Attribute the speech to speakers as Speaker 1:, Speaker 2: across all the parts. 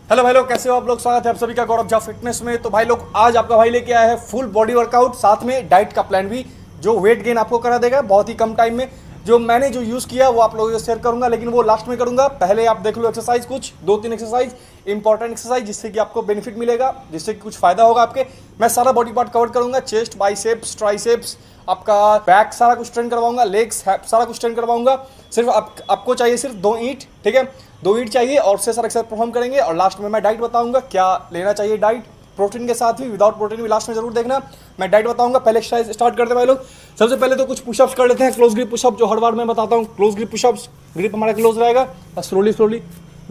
Speaker 1: Hello भाई लोग, कैसे हो आप लोग। स्वागत है आप सभी का गौरव झा फिटनेस में। तो भाई लोग, आज आपका भाई लेके आया है फुल बॉडी वर्कआउट, साथ में डाइट का प्लान भी, जो वेट गेन आपको करा देगा बहुत ही कम टाइम में। जो मैंने जो यूज़ किया वो आप लोगों से शेयर करूंगा, लेकिन वो लास्ट में करूंगा। पहले आप देख लो एक्सरसाइज, कुछ 2-3 एक्सरसाइज, इंपॉर्टेंट एक्सरसाइज, जिससे कि आपको बेनिफिट मिलेगा, जिससे कि कुछ फायदा होगा आपके। मैं सारा बॉडी पार्ट कवर करूंगा, चेस्ट, बाइसेप्स, ट्राइसेप्स, आपका बैक सारा कुछ ट्रेन करवाऊंगा, लेग्स सारा कुछ ट्रेन करवाऊंगा। सिर्फ आपको चाहिए सिर्फ 2 ईंट, ठीक है, 2 ईंट चाहिए और उससे सारा एक्सरसाइज परफॉर्म करेंगे। और लास्ट में मैं डाइट बताऊंगा क्या लेना चाहिए, डाइट प्रोटीन के साथ भी, विदाउट प्रोटीन भी, लास्ट में जरूर देखना। मैं डाइट बताऊंगा। पहले एक्सरसाइज स्टार्ट करते हैं भाई लोग। सबसे पहले तो कुछ पुशअप्स कर लेते हैं, क्लोज ग्रिप पुशअप, जो हर बार मैं बताता हूँ। क्लोज ग्रिप पुशअप्स, ग्रिप हमारा क्लोज रहेगा। स्लोली स्लोली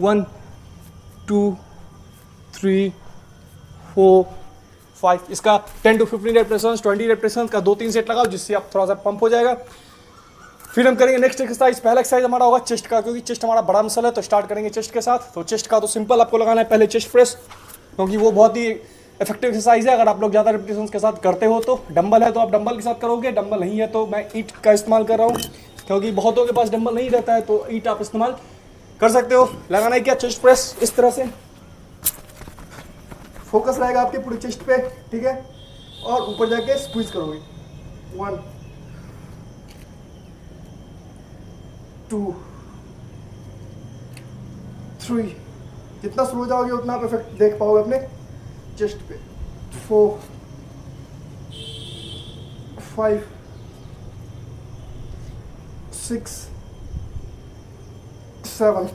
Speaker 1: 1 2 3 4 5, इसका 10 to 15 रेपिटेशन, 20 रेपिटेशन का 2-3 सेट लगाओ, जिससे आप थोड़ा सा पंप हो जाएगा। फिर हम करेंगे नेक्स्ट एक्सरसाइज। पहला एक्सरसाइज हमारा होगा चेस्ट का, क्योंकि चेस्ट हमारा बड़ा मसल है, तो स्टार्ट करेंगे चेस्ट के साथ। तो चेस्ट का तो सिंपल आपको लगाना है पहले चेस्ट प्रेस, क्योंकि वो बहुत ही इफेक्टिव एक्सरसाइज है। अगर आप लोग ज़्यादा रेपिटेशन के साथ करते हो तो डंबल है तो आप डंबल के साथ करोगे, डंबल नहीं है तो मैं ईंट का इस्तेमाल कर रहा हूँ, क्योंकि बहुतों के पास डंबल नहीं रहता है, तो ईंट आप इस्तेमाल कर सकते हो। लगाना है क्या, चेस्ट प्रेस इस तरह से, फोकस रहेगा आपके पूरे चेस्ट पे, ठीक है, और ऊपर जाके स्क्वीज करोगे। 1 2 3, जितना स्लो जाओगे उतना आप इफेक्ट देख पाओगे अपने चेस्ट पे। 4 5 6 7।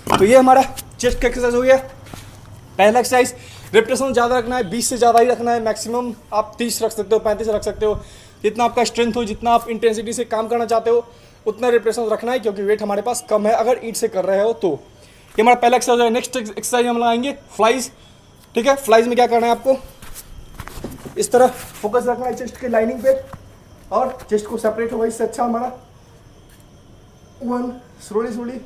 Speaker 1: तो ये हमारा चेस्ट का एक्सरसाइज हो गया। पहला एक्सरसाइज, रेपिटेशन ज़्यादा रखना है, 20 से ज़्यादा ही रखना है। मैक्सिमम आप 30 रख सकते हो, 35 रख सकते हो, जितना आपका स्ट्रेंथ हो, जितना आप इंटेंसिटी से काम करना चाहते हो उतना रेपिटेशन रखना है, क्योंकि वेट हमारे पास कम है अगर ईंट से कर रहे हो तो। ये हमारा पहला एक्सरसाइज है। नेक्स्ट एक्सरसाइज हम लगाएंगे फ्लाइज, ठीक है। फ्लाइज में क्या करना है आपको, इस तरह फोकस रखना है चेस्ट के लाइनिंग पे, और चेस्ट को सेपरेट होगा, इससे अच्छा हमारा। 1 स्लोली स्लोली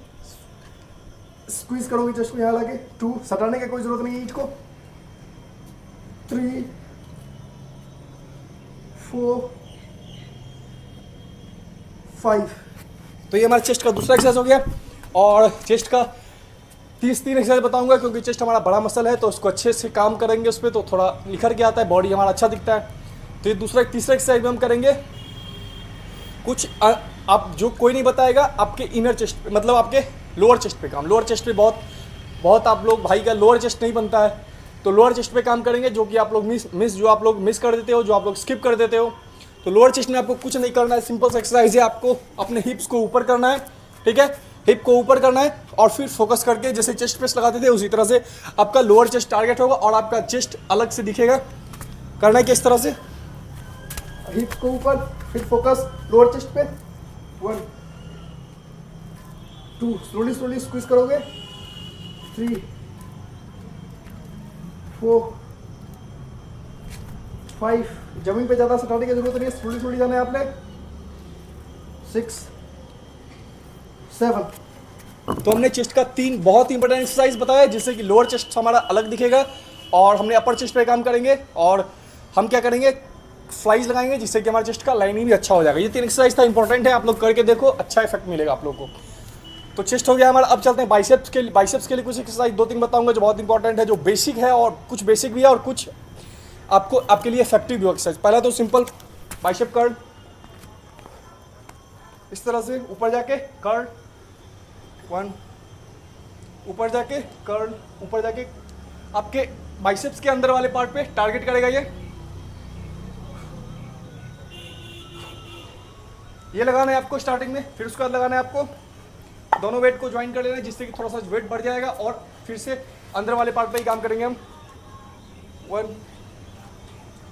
Speaker 1: स्क्वीज करोगे चेस्ट को यहाँ लाके। 2, सटाने की कोई जरूरत नहीं है ईंट को। 3 4 5। तो ये हमारा चेस्ट का दूसरा एक्सरसाइज हो गया। और चेस्ट का 30 एक्सरसाइज बताऊंगा, क्योंकि चेस्ट हमारा बड़ा मसल है, तो उसको अच्छे से काम करेंगे उस पर, तो थोड़ा निखर के आता है, बॉडी हमारा अच्छा दिखता है। तो ये तीसरा एक्सरसाइज में हम करेंगे कुछ आप जो कोई नहीं बताएगा, आपके इनर चेस्ट पे, मतलब आपके लोअर चेस्ट पे काम। लोअर चेस्ट पे बहुत आप लोग भाई का लोअर चेस्ट नहीं बनता है, तो लोअर चेस्ट पे काम करेंगे, जो कि आप लोग जो आप लोग मिस कर देते हो, जो आप लोग स्किप कर देते हो। तो लोअर चेस्ट में आपको कुछ नहीं करना है, सिंपल सा एक्सरसाइज है। आपको अपने हिप्स को ऊपर करना है, ठीक है, हिप को ऊपर करना है, और फिर फोकस करके जैसे चेस्ट प्रेस लगाते थे उसी तरह से आपका लोअर चेस्ट टारगेट होगा, और आपका चेस्ट अलग से दिखेगा। करना है किस तरह से, हिप को ऊपर, फिर फोकस लोअर चेस्ट पे। 1 2 स्लोली स्लोली स्क्वीज करोगे। 3 4 5, जमीन पे ज़्यादा सटाने की जरूरत नहीं है, स्लोली स्लोली जाना है आपने। 6 7। तो हमने चेस्ट का 3 बहुत इंपॉर्टेंट एक्सरसाइज बताया, जिससे कि लोअर चेस्ट हमारा अलग दिखेगा, और हमने अपर चेस्ट पे काम करेंगे, और हम क्या करेंगे, फ्लाइज लगाएंगे, जिससे कि हमारे चेस्ट का लाइनिंग भी अच्छा हो जाएगा। ये 3 एक्सरसाइज था, इंपॉर्टेंट है, आप लोग करके देखो, अच्छा इफेक्ट मिलेगा आप लोग को। तो चेस्ट हो गया हमारा। अब चलते हैं बाइसेप्स के लिए। बाइसेप्स के लिए कुछ एक्सरसाइज 2-3 बताऊंगा, जो बहुत इंपॉर्टेंट है, जो बेसिक है, और कुछ बेसिक भी है और कुछ आपके लिए इफेक्टिव भी एक्सरसाइज। पहला तो सिंपल बाइसेप कर्ल, इस तरह से ऊपर जाके कर्ल, 1 ऊपर जाके कर्ल, ऊपर जाके आपके बाइसेप्स के अंदर वाले पार्ट पे टारगेट करेगा ये लगाना है आपको स्टार्टिंग में। फिर उसके बाद लगाना है आपको दोनों वेट को ज्वाइन कर लेना है, जिससे कि थोड़ा सा वेट बढ़ जाएगा, और फिर से अंदर वाले पार्ट पे ही काम करेंगे हम। 1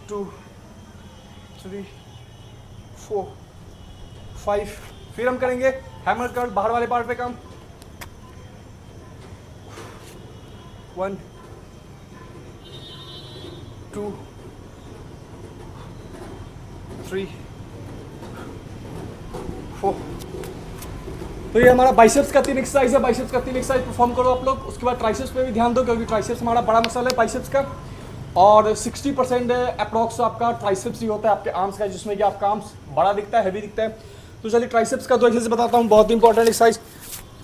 Speaker 1: 2 3 4 5। फिर हम करेंगे हैमर कर्ल, बाहर वाले पार्ट पे काम। 1 2 3 4। तो ये हमारा बाइसेप्स का 3 एक्सरसाइज है। बाइसेप्स का 3 एक्सरसाइज परफॉर्म करो आप लोग। उसके बाद ट्राइसेप्स पे भी ध्यान दो, क्योंकि ट्राइसेप्स हमारा बड़ा मसल है बाइसेप्स का, और 60% अप्रॉक्स आपका ट्राइसेप्स ही होता है आपके आर्म्स का, जिसमें कि आपका आर्म्स बड़ा दिखता है, हैवी दिखता है। तो चलिए ट्राइसेप्स का 2 एक्सरसाइज बताता हूँ, बहुत इंपॉर्टेंट एक्सरसाइज।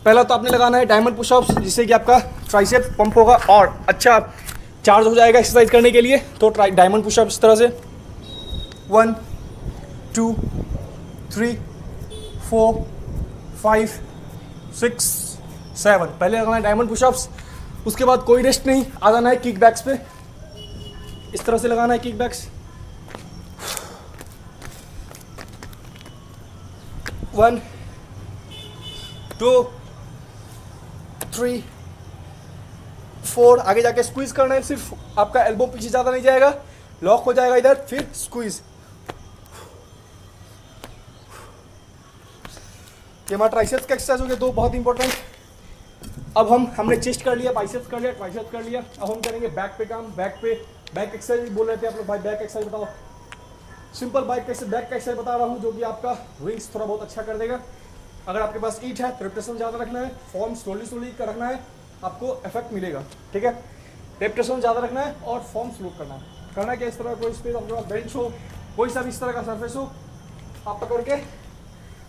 Speaker 1: पहला तो आपने लगाना है डायमंड पुशअप्स, जिससे कि आपका ट्राइसेप्स पंप होगा और अच्छा चार्ज हो जाएगा एक्सरसाइज करने के लिए। तो डायमंड पुशअप्स इस तरह से 1 2 3 4 5 6 7। पहले लगाना है डायमंड पुशअप्स, उसके बाद कोई रेस्ट नहीं, आ जाना है किक बैक्स पे। इस तरह से लगाना है किक बैक्स। 1 2 3 4। आगे जाके स्क्वीज करना है, सिर्फ आपका एल्बो पीछे ज़्यादा नहीं जाएगा, लॉक हो जाएगा इधर, फिर स्क्वीज। ये हमारा ट्राइसेप्स का एक्सरसाइज हो गया, दो बहुत इंपॉर्टेंट। अब हमने चेस्ट कर लिया, बाइसेप्स कर लिया, ट्राइसेप्स कर लिया। अब हम करेंगे बैक पे काम। बैक एक्सरसाइज बोल रहे थे आप लोग, भाई बैक एक्सरसाइज बताओ। सिंपल बैक का एक्सरसाइज बता रहा हूँ, जो कि आपका विंग्स थोड़ा बहुत अच्छा कर देगा। अगर आपके पास ईट है तो रेपिटेशन ज़्यादा रखना है, फॉर्म स्लोली का रखना है, आपको इफेक्ट मिलेगा। ठीक है, रेपिटेशन ज़्यादा रखना है और फॉर्म स्लो करना है। करना क्या, इस तरह कोई स्पेस आपके पास बेंच हो, कोई सा भी इस तरह का सरफेस हो, आप पकड़ के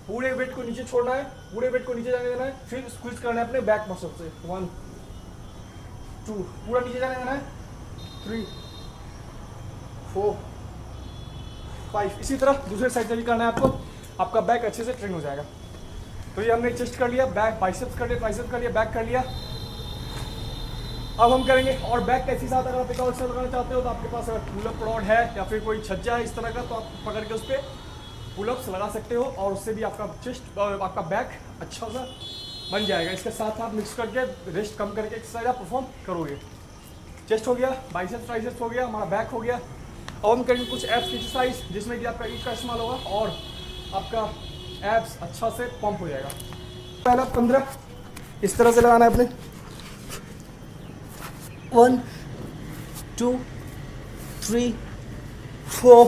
Speaker 1: पूरे वेट को नीचे छोड़ना है, पूरे वेट को नीचे जाने देना है, फिर स्क्वीज करना है अपने बैक मसल से। 1 2, पूरा नीचे जाने देना है। 3 4 5। इसी तरह दूसरे साइड से भी करना है आपको, आपका बैक अच्छे से ट्रेन हो जाएगा। तो ये हमने चेस्ट कर लिया, बैक बाइसेप्स कर लिया, ट्राइसेप्स कर लिया, बैक कर लिया। अब हम करेंगे और बैक के साथ अगर आप एक और लगाना चाहते हो तो आपके पास अगर पुलअप रॉड है या फिर कोई छज्जा है इस तरह का, तो आप पकड़ के उस पर पुलअप्स लगा सकते हो और उससे भी आपका चेस्ट और आपका बैक अच्छा सा बन जाएगा। इसके साथ आप मिक्स करके रेस्ट कम करके एक्सरसाइज आप परफॉर्म करोगे। चेस्ट हो गया, बाइसेप्स ट्राइसेप्स हो गया, हमारा बैक हो गया। अब हम करेंगे कुछ एब्स की एक्सरसाइज, जिसमें कि आपका ईट का इस्तेमाल होगा और आपका एब्स अच्छा से पंप हो जाएगा। पहला 15 इस तरह से लगाना है अपने। 1 2 3 4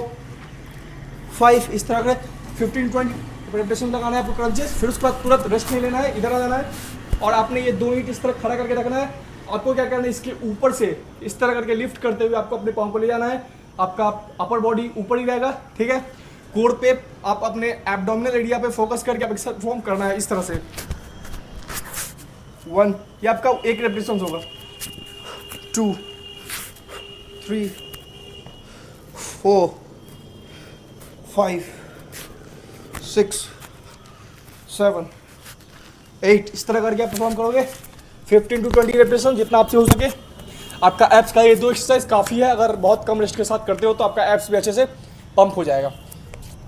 Speaker 1: 5 इस तरह का 15-20 रेपिटेशन लगाना है आपको क्रंचेस। फिर उसके बाद तुरंत रेस्ट नहीं लेना है, इधर आ जाना है और आपने ये 2 ईंट इस तरह खड़ा करके रखना है। आपको क्या करना है, इसके ऊपर से इस तरह करके लिफ्ट करते हुए आपको अपने पाँव को ले जाना है। आपका अपर बॉडी ऊपर ही रहेगा। ठीक है, कोर पे आप अपने एब्डोमिनल एरिया पे फोकस करके आप एक्सरसाइज परफॉर्म करना है इस तरह से। 1, ये आपका एक रेपिटेशन होगा। 2 3 4 5 6 7 8 इस तरह करके आप परफॉर्म करोगे। 15 to 20 रेपिटेशन जितना आपसे हो सके। आपका एब्स का ये 2 एक्सरसाइज काफ़ी है। अगर बहुत कम रेस्ट के साथ करते हो तो आपका एब्स भी अच्छे से पंप हो जाएगा।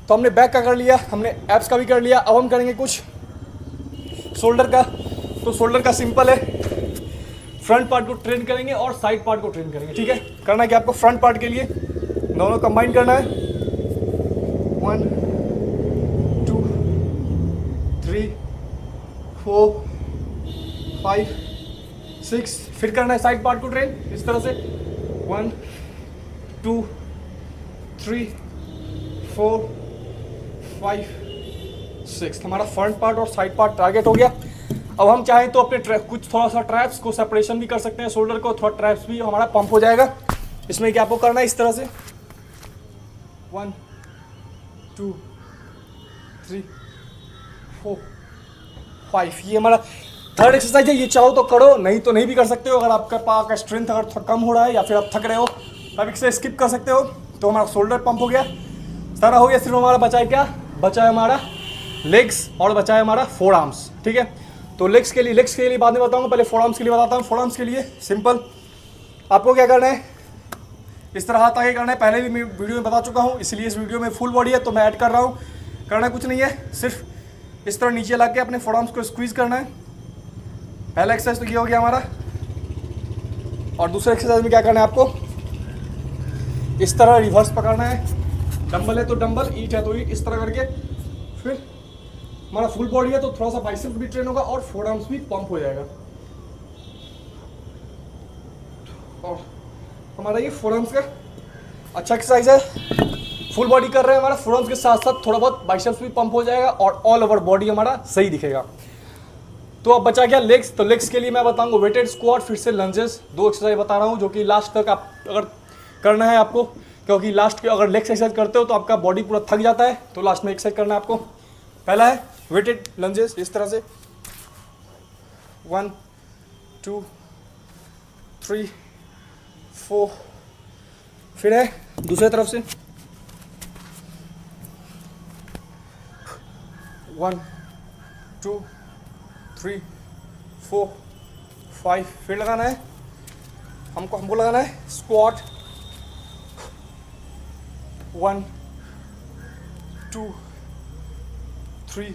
Speaker 1: तो हमने बैक का कर लिया, हमने एब्स का भी कर लिया। अब हम करेंगे कुछ शोल्डर का। तो शोल्डर का सिंपल है, फ्रंट पार्ट को ट्रेन करेंगे और साइड पार्ट को ट्रेन करेंगे। ठीक है, करना क्या आपको, फ्रंट पार्ट के लिए दोनों कंबाइन करना है। 1 2 3 4 5 6। फिर करना है साइड पार्ट को ट्रेन इस तरह से। 1 2 3 4 5 6। हमारा फ्रंट पार्ट और साइड पार्ट टारगेट हो गया। अब हम चाहें तो अपने कुछ थोड़ा सा ट्रैप्स को सेपरेशन भी कर सकते हैं, शोल्डर को थोड़ा ट्रैप्स भी हमारा पंप हो जाएगा। इसमें क्या आपको करना है, इस तरह से 1 2 3 4 5। ये हमारा थर्ड एक्सरसाइज है। ये चाहो तो करो, नहीं तो नहीं भी कर सकते हो। अगर आपका पाँव का स्ट्रेंथ अगर थोड़ा कम हो रहा है या फिर आप थक रहे हो तब इससे स्किप कर सकते हो। तो हमारा शोल्डर पंप हो गया, सारा हो गया। सिर्फ हमारा बचा है क्या, बचा है हमारा लेग्स और बचा है हमारा फोर आर्म्स। ठीक है, तो लेग्स के लिए बाद में बताऊंगा, पहले फोर आर्म्स के लिए बताता हूँ। फोर आर्म्स के लिए सिंपल आपको क्या करना है, इस तरह हाथ आगे करना है। पहले भी मैं वीडियो में बता चुका हूँ, इसलिए इस वीडियो में फुल बॉडी है तो मैं ऐड कर रहा हूँ। करना कुछ नहीं है, सिर्फ इस तरह नीचे ला के अपने फोर आर्म्स को स्क्वीज करना है। पहला एक्सरसाइज तो ये हो गया हमारा। और दूसरे एक्सरसाइज में क्या करना है आपको, इस तरह रिवर्स पकड़ना है। डंबल है तो डंबल, ईट है तो ईट, इस तरह करके फिर हमारा फुल बॉडी है तो थोड़ा सा बाइसेप्स भी ट्रेन होगा और फोर आर्म्स भी पंप हो जाएगा। और हमारा ये फोर आर्म्स का अच्छा एक्सरसाइज है। फुल बॉडी कर रहे हैं, हमारा फोर आर्म्स के साथ साथ थोड़ा बहुत बाइसेप्स भी पंप हो जाएगा और ऑल ओवर बॉडी हमारा सही दिखेगा। तो अब बचा गया लेग्स। तो लेग्स के लिए मैं बताऊंगा वेटेड स्क्वाट, फिर से लंजेस। 2 एक्सरसाइज बता रहा हूँ जो कि लास्ट तक आप अगर करना है आपको, क्योंकि लास्ट के अगर लेग्स एक्सरसाइज करते हो तो आपका बॉडी पूरा थक जाता है। तो लास्ट में एक्सरसाइज करना है आपको। पहला है वेटेड लंजेस, इस तरह से 1 2 3 4। फिर है दूसरी तरफ से 1 2 3 4 5। फिर लगाना है हमको लगाना है स्क्वाट 1 2 3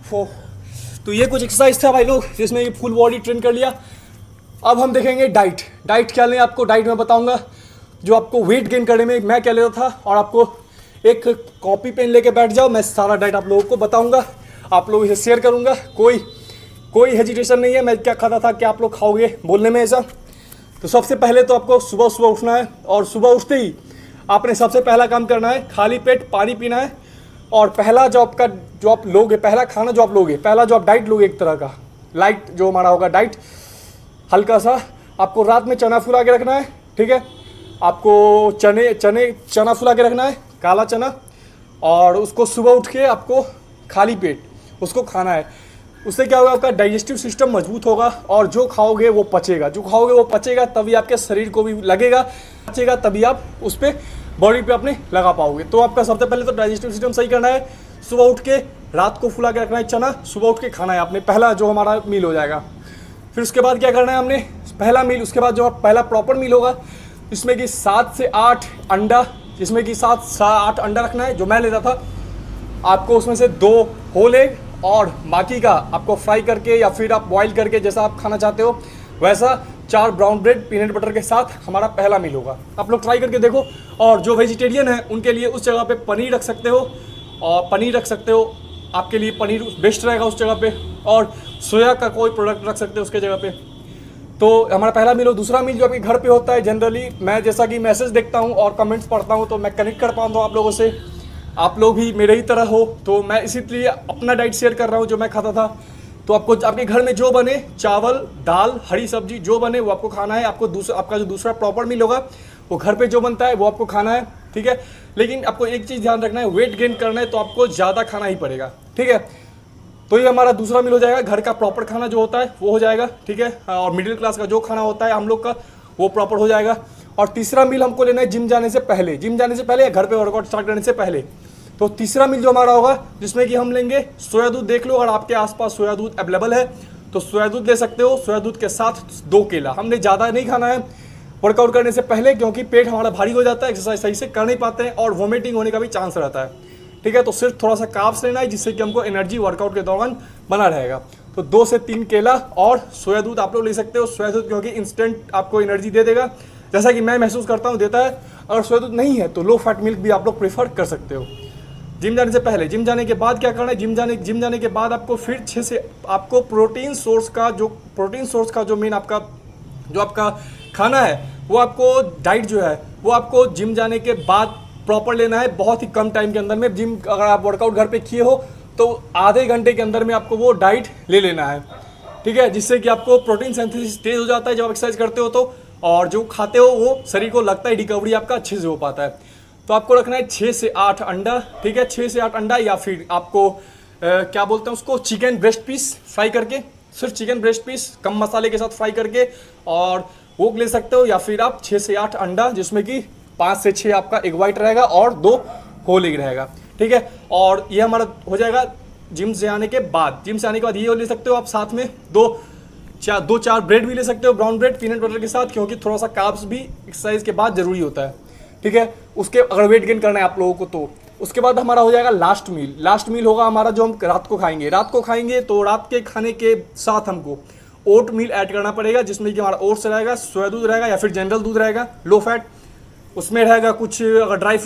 Speaker 1: 4। तो ये कुछ एक्सरसाइज था भाई लोग जिसमें ये फुल बॉडी ट्रेन कर लिया। अब हम देखेंगे डाइट क्या लें आपको। डाइट में बताऊंगा जो आपको वेट गेन करने में मैं क्या लेता था, और आपको एक कॉपी पेन लेके बैठ जाओ, मैं सारा डाइट आप लोगों को बताऊंगा, आप लोगों से शेयर करूंगा। कोई हेजिटेशन नहीं है मैं क्या खाता था क्या आप लोग खाओगे बोलने में ऐसा। तो सबसे पहले तो आपको सुबह उठना है, और सुबह उठते ही आपने सबसे पहला काम करना है खाली पेट पानी पीना है। और पहला जो आप लोगे, पहला खाना जो आप लोगे, पहला जो आप डाइट लोगे एक तरह का लाइट जो हमारा होगा डाइट, हल्का सा आपको रात में चना फुला के रखना है। ठीक है, आपको चना फुला के रखना है, काला चना, और उसको सुबह उठ के आपको खाली पेट उसको खाना है। उससे क्या होगा, आपका डाइजेस्टिव सिस्टम मजबूत होगा, और जो खाओगे वो पचेगा, तभी आपके शरीर को भी लगेगा, पचेगा तभी आप उस पर बॉडी पे अपने लगा पाओगे। तो आपका सबसे पहले तो डाइजेस्टिव सिस्टम सही करना है। सुबह उठ के रात को फुला के रखना है चना, सुबह उठ के खाना है आपने, पहला जो हमारा मील हो जाएगा। फिर उसके बाद क्या करना है हमने, पहला मील, उसके बाद जो पहला प्रॉपर मील होगा इसमें कि 7 से 8 अंडा, जिसमें कि 7 से 8 अंडा रखना है जो मैं लेता था। आपको उसमें से 2 होल एग और बाकी का आपको फ्राई करके या फिर आप बॉईल करके जैसा आप खाना चाहते हो वैसा 4 ब्राउन ब्रेड पीनट बटर के साथ हमारा पहला मील होगा। आप लोग ट्राई करके देखो। और जो वेजिटेरियन है उनके लिए उस जगह पे पनीर रख सकते हो, आपके लिए पनीर बेस्ट रहेगा उस जगह पे, और सोया का कोई प्रोडक्ट रख सकते हो उसके जगह पे। तो हमारा पहला मील हो। दूसरा मील जो आपके घर पे होता है, जनरली मैं जैसा कि मैसेज देखता हूँ और कमेंट्स पढ़ता हूँ तो मैं कनेक्ट कर पाता हूँ आप लोगों से, आप लोग भी मेरे ही तरह हो, तो मैं इसीलिए अपना डाइट शेयर कर रहा हूँ जो मैं खाता था। तो आपको आपके घर में जो बने, चावल दाल हरी सब्जी जो बने वो आपको खाना है। आपका जो दूसरा प्रॉपर मील होगा वो घर पे जो बनता है वो आपको खाना है। ठीक है, लेकिन आपको एक चीज़ ध्यान रखना है, वेट गेन करना है तो आपको ज़्यादा खाना ही पड़ेगा। ठीक है, तो ये हमारा दूसरा मील हो जाएगा। घर का प्रॉपर खाना जो होता है वो हो जाएगा। ठीक है, और मिडिल क्लास का जो खाना होता है हम लोग का वो प्रॉपर हो जाएगा। और तीसरा मील हमको लेना है जिम जाने से पहले या घर पे वर्कआउट स्टार्ट करने से पहले। तो तीसरा मील जो हमारा होगा जिसमें कि हम लेंगे सोया दूध। देख लो अगर आपके आसपास सोया दूध अवेलेबल है तो सोया दूध ले सकते हो। सोया दूध के साथ 2 केला। हमने ज़्यादा नहीं खाना है वर्कआउट करने से पहले, क्योंकि पेट हमारा भारी हो जाता है, एक्सरसाइज सही से कर नहीं पाते हैं और वोमिटिंग होने का भी चांस रहता है। ठीक है, तो सिर्फ थोड़ा सा कार्ब्स लेना है जिससे कि हमको एनर्जी वर्कआउट के दौरान बना रहेगा। तो 2 से 3 केला और सोया दूध आप लोग ले सकते हो। सोया दूध क्योंकि इंस्टेंट आपको एनर्जी दे देगा, जैसा कि मैं महसूस करता हूँ देता है। अगर सोया दूध नहीं है तो लो फैट मिल्क भी आप लोग प्रेफर कर सकते हो। जिम जाने से पहले, जिम जाने के बाद क्या करना है, जिम जाने के बाद आपको फिर 6 से आपको प्रोटीन सोर्स का जो मेन आपका खाना है वो आपको डाइट जो है वो आपको जिम जाने के बाद प्रॉपर लेना है, बहुत ही कम टाइम के अंदर में। जिम अगर आप वर्कआउट घर पे किए हो तो आधे घंटे के अंदर में आपको वो डाइट ले लेना है। ठीक है, जिससे कि आपको प्रोटीन सिंथेसिस तेज हो जाता है जब आप एक्सरसाइज करते हो तो, और जो खाते हो वो शरीर को लगता है रिकवरी आपका अच्छे से हो पाता है। तो आपको रखना है 6 से 8 अंडा। ठीक है, 6 से 8 अंडा, या फिर आपको क्या बोलते हैं उसको, चिकन ब्रेस्ट पीस फ्राई करके, सिर्फ चिकन ब्रेस्ट पीस कम मसाले के साथ फ्राई करके, और वो ले सकते हो। या फिर आप 6 से 8 अंडा जिसमें कि 5 से 6 आपका एग वाइट रहेगा और 2 होल एग रहेगा। ठीक है, और ये हमारा हो जाएगा जिम से आने के बाद। ये ले सकते हो आप साथ में 2-4 ब्रेड भी ले सकते हो, ब्राउन ब्रेड पीनट बटर के साथ, क्योंकि थोड़ा सा कार्ब्स भी एक्सरसाइज के बाद जरूरी होता है। ठीक है, उसके अगर वेट गेन करना है आप लोगों को तो उसके बाद हमारा हो जाएगा लास्ट मील होगा हमारा जो हम रात को खाएंगे। तो रात के खाने के साथ हमको ओट मील ऐड करना पड़ेगा, जिसमें कि हमारा ओट्स रहेगा, सोया दूध रहेगा या फिर जनरल दूध रहेगा लो फैट, उसमें रहेगा कुछ अगर ड्राई